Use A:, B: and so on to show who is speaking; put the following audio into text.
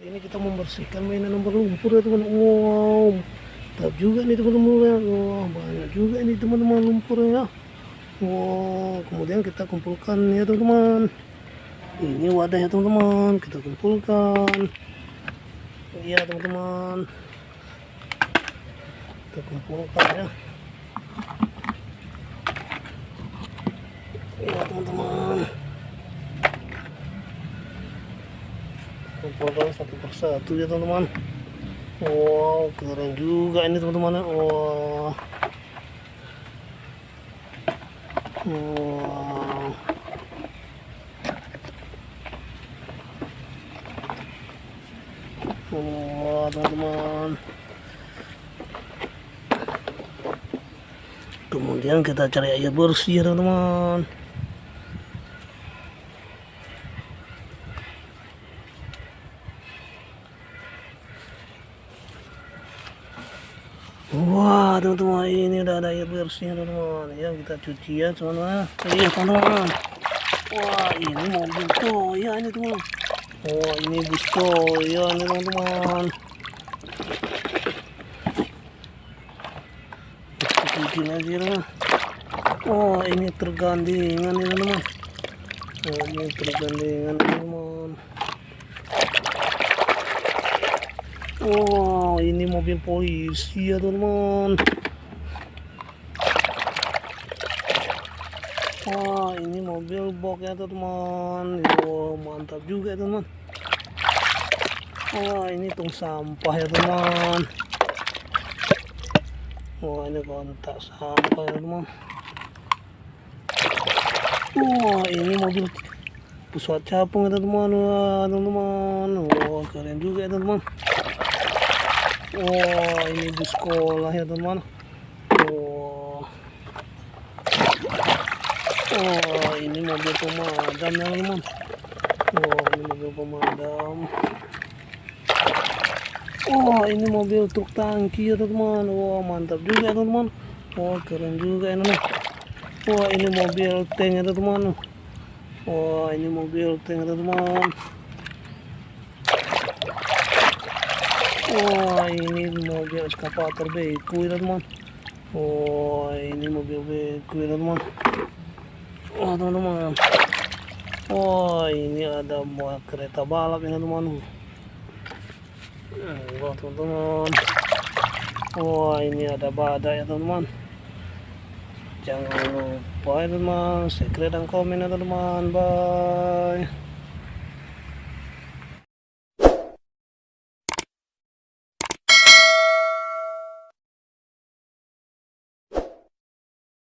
A: Ini kita membersihkan mainan berlumpur ya teman. Wow, mantap juga nih teman-teman ya. Wah, banyak juga ini teman-teman lumpurnya. Wow, kemudian kita kumpulkan ya teman-teman. Ini wadahnya teman-teman, kita kumpulkan. Iya teman-teman, kita kumpulkan ya. Iya teman-teman, kumpulkan satu persatu ya teman-teman. Wow, keren juga ini teman-teman. Wow, wow. Wah, teman-teman. Kemudian kita cari air bersih ya teman-teman. Wah teman-teman, ini udah ada air bersih teman-teman. Ya kita cuci ya teman-teman. Iya teman-teman. Wah, ini mobil Toya ini teman. Wah, ini bus Toya ini teman-teman. Bikin aja teman. Oh, ini tergandengan ini teman. Oh, ini tergandengan teman. Oh, ini mobil polisi ya teman. Wah, ini mobil box ya teman. Wow, mantap juga teman. Wah, ini tong sampah ya teman. Wah, ini kontak sampah ya teman. Wah, ini mobil pesawat capung ya teman. Wah teman-teman, wah keren juga ya teman. Wah, ini bus sekolah ya teman. Wah, wah ini mobil pemadam ya teman. Wah, ini mobil pemadam. Wah, ini mobil truk tangki ya teman. Wah, mantap juga ya teman. Wah, keren juga ya teman. Wah, ini mobil tank ya teman. Wah, ini mobil tank ya teman. Wah, ini mobil eskavator beku ya teman. Wah, ini mobil beku ya teman. Wah teman-teman. Wah, ini ada buat kereta balap ya teman. Wah teman-teman. Wah, ini ada badai ya teman. Jangan lupa ya teman, subscribe dan komen ya teman. Bye.